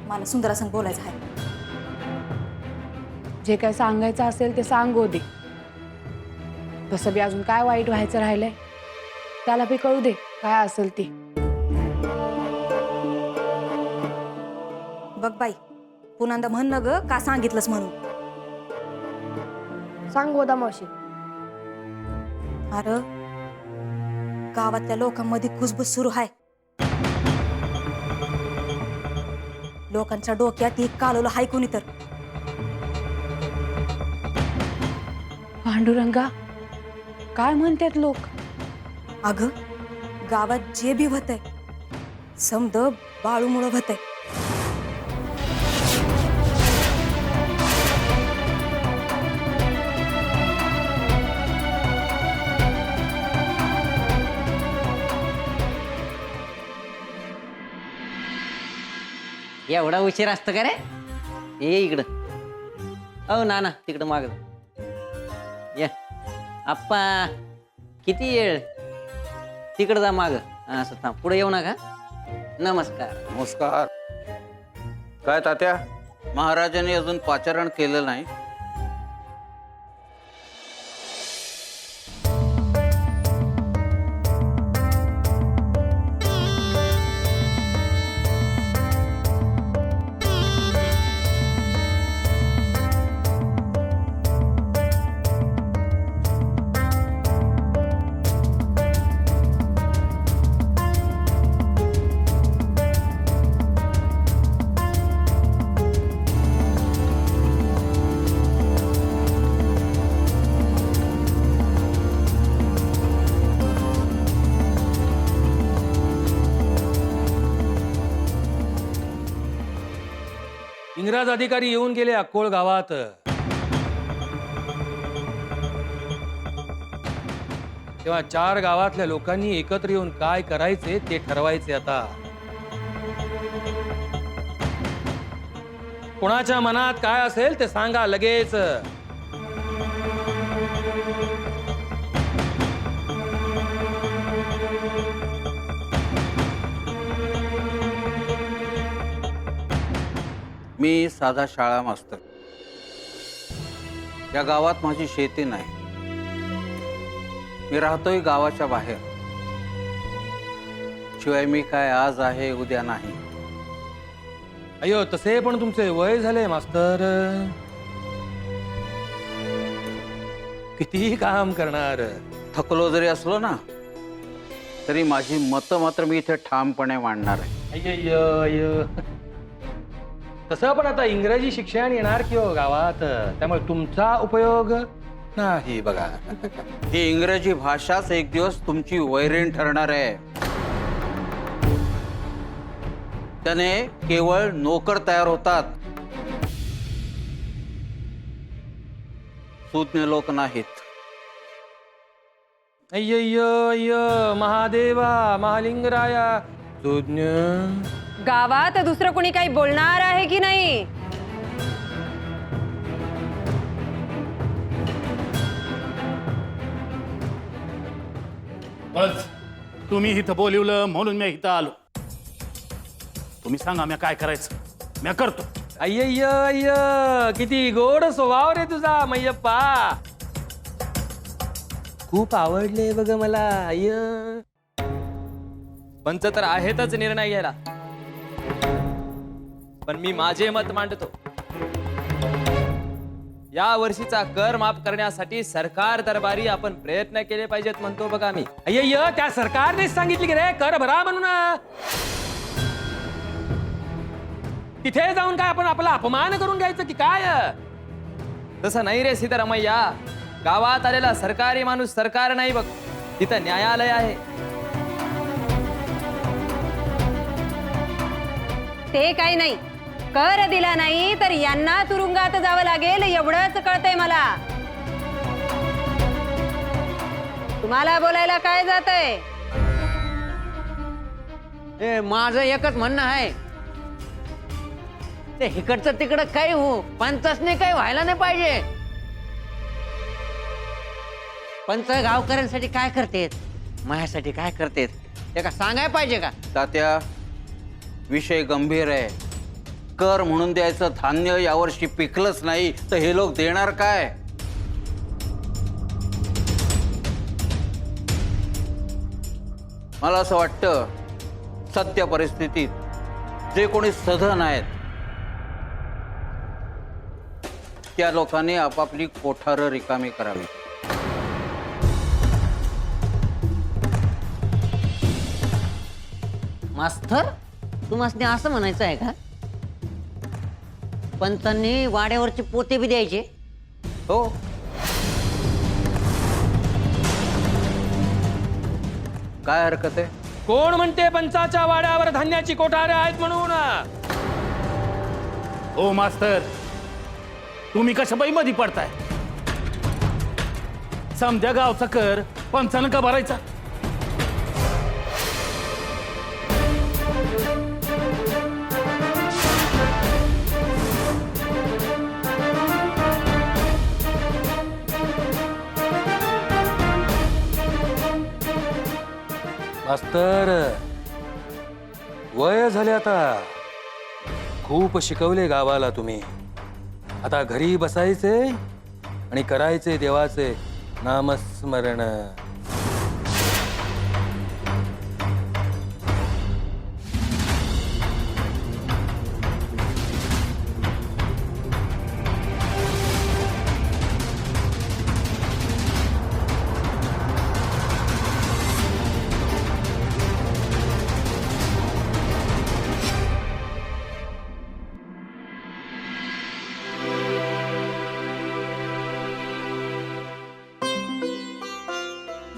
मला सुंदरासंग बोलायचं आहे. जे काय सांगायचं असेल ते सांगू दे. तसं बी अजून काय वाईट व्हायचं राहिलंय, त्याला बी कळू दे काय असेल ते. बघ बाई, पुन्हा म्हण न ग का सांगितलंस म्हणून. सांग गोदा मावशी. अरे गावातल्या लोकांमध्ये कुजबूज सुरू आहे. लोकांच्या डोक्यात एक कालवलं हाय कोणी तर. पांडुरंगा, काय म्हणतात लोक? अगं, गावात जे बी होतंय समद बाळूमुळं होतंय. एवढा उशीर असतं का रे? ये इकडं. हो ना तिकडं माग या. आप्पा किती येळ तिकडं जा माग. असं थांब, पुढे येऊ नका. नमस्कार. नमस्कार. काय तात्या, महाराजांनी अजून पाचारण केलं नाही? इंग्रज अधिकारी येऊन गेले अक्कोळ गावात. तेव्हा 4 गावातल्या लोकांनी एकत्र येऊन काय करायचे ते ठरवायचे. आता कोणाच्या मनात काय असेल ते सांगा लगेच. मी साधा शाळा मास्तर. या गावात माझी शेती नाही. मी राहतोय गावाच्या बाहेर. शिवाय मी काय आज आहे उद्या नाही. अयो, तसे पण तुमचे वय झाले मास्तर. किती काम करणार. थकलो जरी असलो ना तरी माझी मतं मात्र मी इथे ठामपणे मांडणार आहे. तसं पण आता इंग्रजी शिक्षण येणार की हो गावात, त्यामुळे तुमचा उपयोग नाही बघा. ही इंग्रजी भाषाच एक दिवस तुमची वैरीण ठरणार आहे. त्याने केवळ नोकर तयार होतात, सुज्ञ लोक नाहीत. अय्य महादेवा महालिंगराया सुज्ञ. गावात दुसरं कोणी काही बोलणार आहे की नाही? बस तुम्ही इथं बोलवलं म्हणून मी इथं आलो. तुम्ही सांगा मी काय करायचं, मी करतो. अय्य किती गोड स्वभाव रे तुझा मय्यप्पा. खूप आवडले बघ मला. अय्य पंच तर आहेतच निर्णय घ्यायला, पण मी माझे मत मांडतो. या वर्षीचा कर माफ करण्यासाठी सरकार दरबारी आपण प्रयत्न केले पाहिजेत म्हणतो बघा मी. अय्य त्या सरकारनेच सांगितले की रे कर भरा म्हणून. तिथे जाऊन काय आपण आपला अपमान करून घ्यायचं की काय? तसं नाही रे सिद्धरामय्या. गावात आलेला सरकारी माणूस सरकार नाही बघ, तिथं न्यायालय आहे. ते काही नाही, कर दिला नाही तर यांना तुरुंगात जावं लागेल एवढंच कळतंय मला. तुम्हाला बोलायला काय जातंय? माझं एकच म्हणणं आहे, ते इकडचं तिकडं काही हो, पंचासने काही व्हायला नाही पाहिजे. पंच गावकऱ्यांसाठी काय करतेत, माझ्यासाठी काय करतेत, ते का सांगायला पाहिजे का? तात्या, विषय गंभीर आहे. कर म्हणून द्यायचं धान्य यावर्षी पिकलंच नाही तर हे लोक देणार काय? मला असं वाटतं सत्य परिस्थितीत जे कोणी सधन आहेत त्या लोकांनी आपापली कोठारं रिकामी करावी. मास्तर, तुम्हाला असं म्हणायचं आहे का? पंचांनी वाड्यावरचे पोते बी द्यायचे? हो, काय हरकत आहे? कोण म्हणते पंचाच्या वाड्यावर धान्याची कोठारे आहेत म्हणून? ओ मास्तर, तुम्ही कशा बाई मध्ये पडताय? समध्या गावचा कर पंचानं का भरायचा? मास्तर, वय झाले आता, खूप शिकवले गावाला तुम्ही. आता घरी बसायचे आणि करायचे देवाचे नामस्मरण.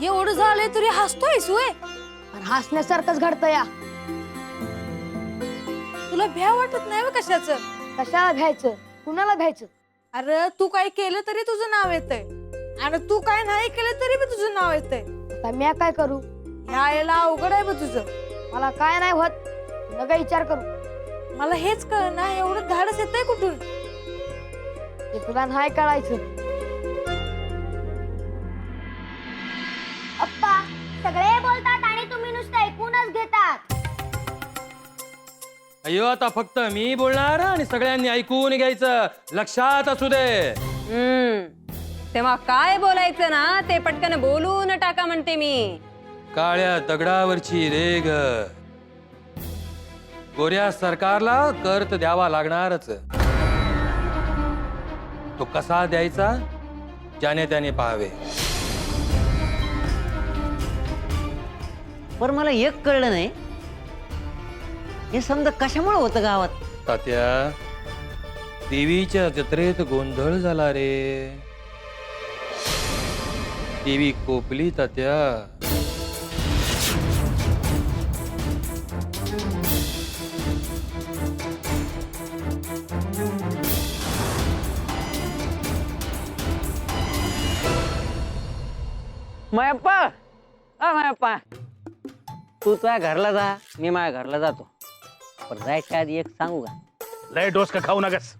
एवढं झालंय तरी हसतोय सुय. पण हसण्यासारखंच घडतं या. तुला भ्या वाटत नाही बा कशाचं? कशाला घ्यायचं, कुणाला घ्यायचं? अरे तू काय केलं तरी तुझं नाव येतंय, आणि तू काय नाही केलं तरी बी तुझं नाव येतंय. आता मी काय करू? ह्याला अवघड आहे बा तुझं. मला काय नाही होत, नका विचार करू. मला हेच कळ ना, एवढं धाडस येतंय कुठून? ते तुला नाही कळायचं. अप्पा, सगळे बोलतात आणि तुम्ही नुसतं ऐकूनच घेतात. अय्यो, आता फक्त मी बोलणार आणि सगळ्यांनी ऐकून घ्यायचं, लक्षात असू दे. तेव्हा काय बोलायचं ना ते पटकन बोलून टाका म्हणते मी. काळ्या दगडावरची रेग, गोऱ्या सरकारला कर तर द्यावा लागणारच. तो कसा द्यायचा ज्याने त्याने पाहावे. पण मला एक कळलं नाही, हे समजा कशामुळे होतं गावात? तात्या, देवीच्या जत्रेत गोंधळ झाला रे. देवी कोपली तात्या. मायप्पा, मायप्पा, तू तुझ्या घरला जा, मी माझ्या घरला जातो. पण जायच्या आधी एक सांगू का? लय डोस का खाऊ नकस.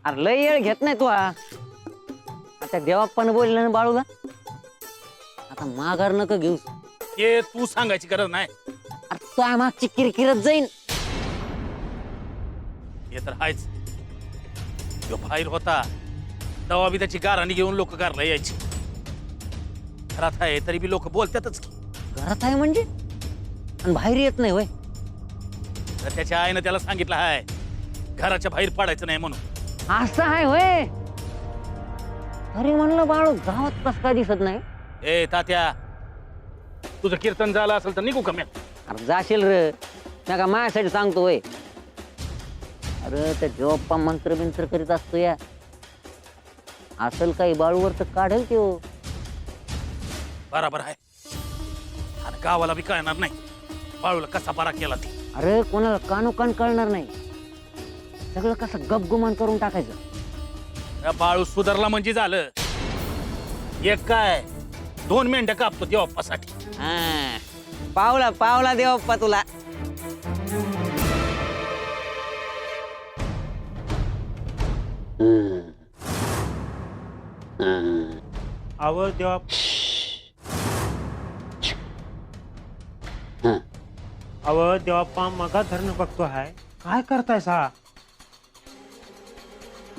अरे लय येळ घेत नाही तू. आता देवाप्पानं बोललं ना बाळूला, आता माघार नका घेऊ. हे तू सांगायची गरज नाही. अरे तू मागची किरकिरत जाईन. हे तर हायच. जो बाहेर होता तेव्हा बी त्याची गाराणी घेऊन लोक घरला यायची. घरात आहे तरी बी लोक बोलतातच की. घरात आहे म्हणजे आणि बाहेर येत नाही वय. तर त्याच्या आईनं त्याला सांगितलं आहे घराच्या बाहेर पडायचं नाही म्हणून. असं आहे होय. अरे म्हणलं बाळू गावात कस काय दिसत नाही? ए तात्या, तुझं कीर्तन झालं असेल तर निघू का मी? अरे जाशील रे, नाही का माझ्यासाठी सांगतो होय. अरे त्या देवप्पा मंत्र बिंत्र करीत असतो या. असेल काही बाळूवर तर काढेल तो. बराबर आहे. आणि गावाला बी कळणार नाही बाळूला कसा बरा केला ती. अरे कोणाला कानोकान कळणार नाही. सगळं कसं गपगुमान करून टाकायचं. त्या बाळू सुधारला म्हणजे झालं. एक काय 2 मेंढ्या कापतो देवाप्पासाठी. हा, पावला पावला देवप्पा तुला. आवर देवा. अव देवाप्पा मगा धरणं बघतो आहे. काय करताय सा?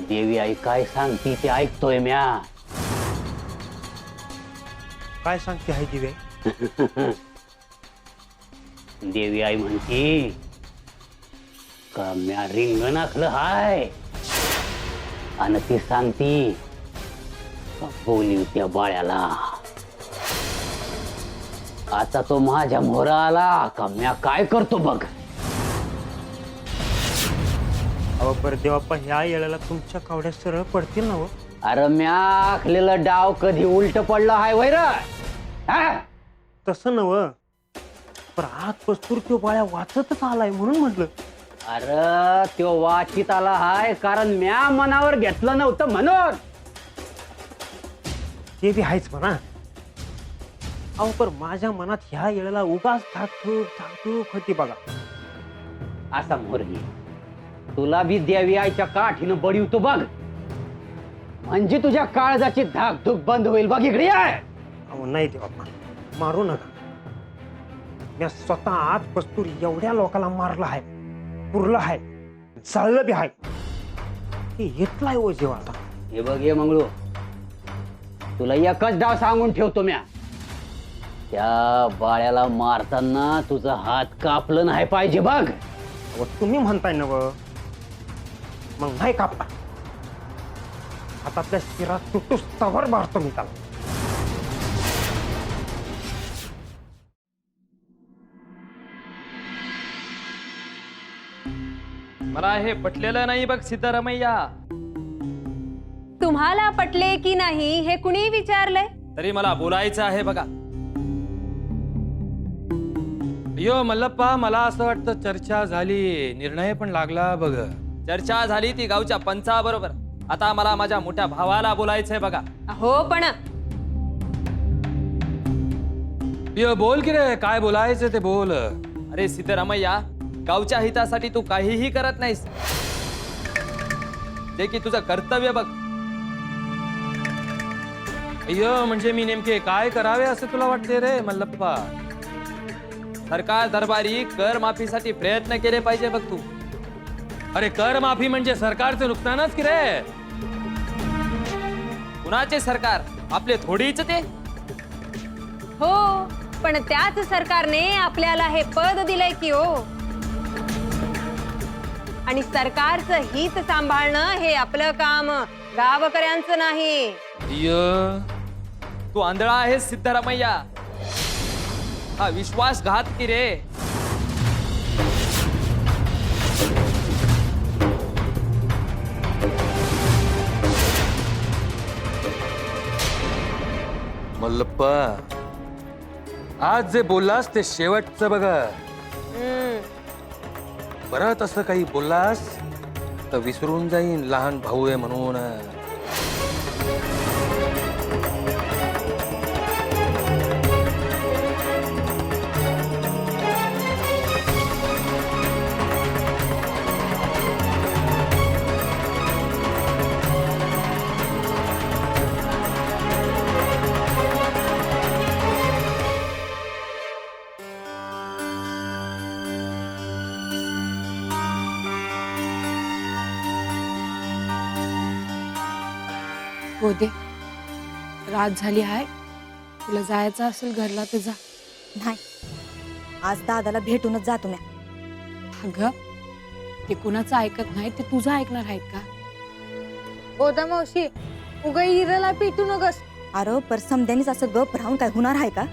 देवी आई काय सांगती ते ऐकतोय म्या. काय सांगते आहे दिवे? देवी आई म्हणती का म्या रिंगण आखलं हाय. आणि ती सांगती का बोली त्या बाळ्याला. आता तो माझ्या मोरा आला का म्या काय करतो बघ. अहो पर देवाप्पा ह्या येळेला तुमच्या कावड्या सरळ पडतील ना हो? अरे म्या आखलेलं डाव कधी उलट पडलं हाय वैर. तसं नव, पर आत पस्तूर तो बाळ्या वाचतच आलाय म्हणून म्हटलं. अरे त्यो वाचित आला हाय कारण म्या मनावर घेतलं नव्हतं म्हणून. ते बी आहेच म्हणा. अहो पर माझ्या मनात ह्या येळेला उगाच धाकधूक होती बघा. असा मोरगी तुला बी देवी आईच्या काठीनं बडीवतो बघ. म्हणजे तुझ्या काळजाची धाकधूक बंद होईल बघ. इकडे आहे. अहो नाही देवाप्पा, मारू नका. मी स्वतः आत पस्तूर एवढ्या लोकांना मारला आहे, पुरला आहे, चाललं बी आहे. हे येतलाय ओ जेव्हा आता. हे बघ ये मंगळू, तुला एकच डाव सांगून ठेवतो म्या. त्या बाळ्याला मारताना तुझा हात कापलं नाही पाहिजे बघ. तुम्ही म्हणताय ना व, मग नाही कापला. हातातल्या शिरात तुटूस तवर मारतो मी त्याला. मला हे पटलेलं नाही बघ सिद्धरामय्या. तुम्हाला पटले की नाही हे कुणी विचारलंय? तरी मला बोलायचं आहे बघा. अयो मल्लप्पा, मला असं वाटतं चर्चा झाली, निर्णय पण लागला बघ. चर्चा झाली ती गावच्या पंचाबरोबर. आता मला माझ्या मोठ्या भावाला बोलायचंय बघा. हो पण यो बोल की रे, काय बोलायचं ते बोल. अरे सिद्धरामय्या, गावच्या हितासाठी तू काहीही करत नाहीस, जे की तुझं कर्तव्य बघ. अय्यो म्हणजे मी नेमके काय करावे असं तुला वाटते रे मल्लप्पा? सरकार दरबारी कर माफीसाठी प्रयत्न केले पाहिजे बघ तू. अरे कर माफी म्हणजे सरकारचं नुकसानच की रे. कुणाचे सरकार? आपले थोडीच ते. हो, पण त्याच सरकारने आपल्याला हे पद दिलंय की हो. आणि सरकारचं हित सांभाळणं हे आपलं काम, गावकऱ्यांचं नाही. अय्यो तू आंधळा आहेस सिद्धरामय्या. हा विश्वासघात की रे. मल्लप्पा, आज जे बोललास ते शेवटचं बघा. परत असं काही बोललास तर विसरून जाईन लहान भाऊ आहे म्हणून. हो दे, रात झाली आहे. तुला जायचं असेल घरला तर जा. नाही, आज दादाला भेटूनच जातो मी. अगं, ते कुणाचं ऐकत नाही, ते तुझं ऐकणार आहेत का? गोदा मावशी उगा हिराला पिटू नकस. अरे पर समद्यानीच असं गप राहून काय होणार आहे का?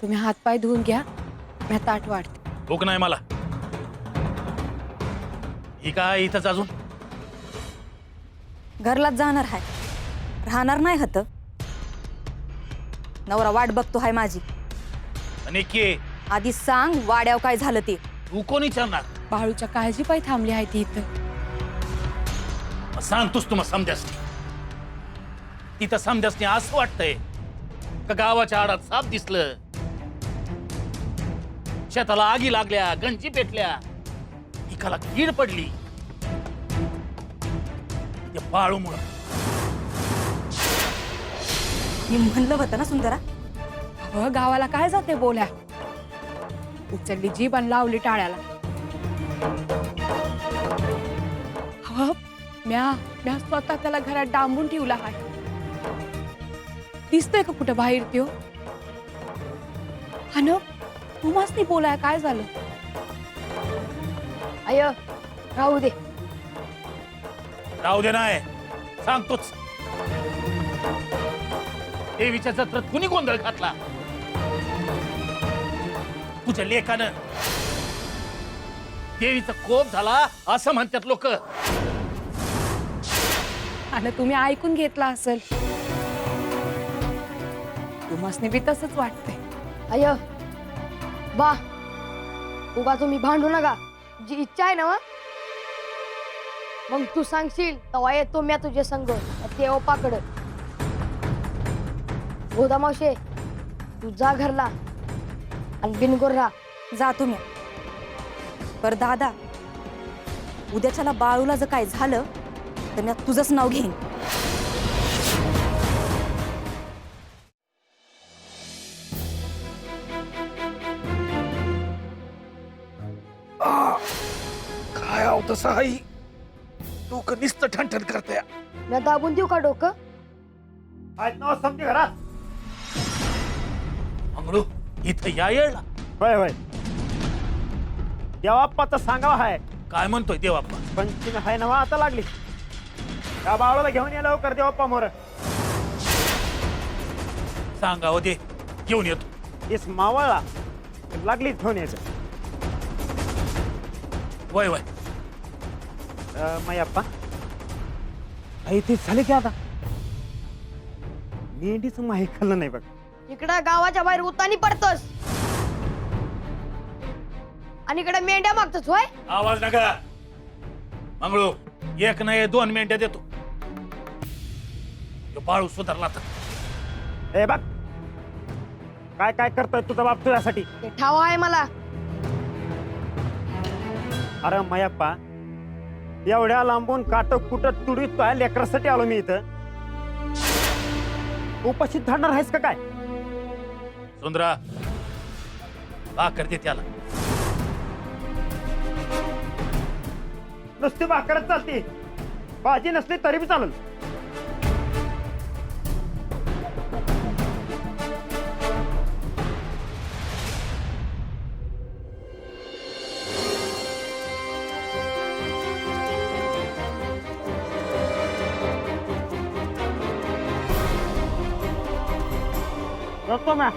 तुम्ही हातपाय धुवून घ्या, मी ताट वाढते. भूक नाही मला. ही काय इथंच अजून? घरलाच जाणार आहे, राहणार नाही हत. नवरा वाट बघतो हाय माझी. आणि के आधी सांग वाड्याव काय झालं ते. तू कोण विचारणार? बाळूच्या काळजी पायी थांबली आहे ती इथं. सांगतोस तुम्हा समजासनी. तिथं समजासनी असं वाटतंय का गावाच्या आडात साप दिसलं, शेताला आगी लागल्या, गंजी पेटल्या, पिकाला कीड पडली त्या बाळूमुळं. मी म्हणलं होतं ना सुंदरा. अहो, गावाला काय जाते बोल्या. उचलली जीभ आणि लावली टाळ्याला. अहो, म्या स्वतः त्याला घरात डांबून ठेवला आहे. दिसतोय का कुठं बाहेर त्यो? अन तुम्हाच नाही बोलाय काय झालं? आय राहू दे. राहू दे नाही, सांगतोच. देवीच्या जत्रेत कुणी गोंधळ घातला? तुझ्या लेखानं. देवीचा कोप झाला असं म्हणतात लोक. आणि तुम्ही ऐकून घेतला असेल. तुम्हासने बी तसंच वाटतंय. आय बा उगा तुम्ही भांडू नका. जी इच्छा आहे ना मग तू सांगशील तेव्हा येतो मी तुझ्या संग ते ओपाकड. गोदा मावशे तू जा घरला आणि बिनगोर राहा. जातो मी. पर दादा, उद्याच्याला बाळूला जर काय झालं तर मी तुझंच नाव घेईन. काय आव तसं आई, डोकं नुसतं ठणठण करतया. मी दाबून देऊ का डोकं? आहेत ना समजे घरात? मंगळू इथं या येळला. होय होय. देवाप्पाचं सांगावं हाय. काय म्हणतोय देवाप्पा? पंचमी हाय नवा आता लागली. त्या बाळाला घेऊन या लवकर देवाप्पा मोर. सांगावं दे, घेऊन येतो. इस मावळला लागली घेऊन यायचं. वय वय. मैयप्पा आई ते झाले की आता मेंढीचं माही खाल्लं नाही बघ. इकडं गावाच्या बाहेर उतानी पडतोस आणि इकडे मेंढ्या मागतोस होय. आवाज नका. मंगळू एक नाही 2 मिनिटं देतो. तो बाळू सुधारला तर. ए बघ काय काय करतोय तुझा बाप तुझ्यासाठी. ते ठाव आहे मला. अरे मैयप्पा एवढ्या लांबून काटक कुटत तुडीतोय लेकरासाठी आलो मी इथं. उपाशीत धाडणार आहेस का काय? सुंदरा भाकर दे त्याला. नुसती भाकरच चालते, भाजी नसली तरी बी चालेल. जातो म्या.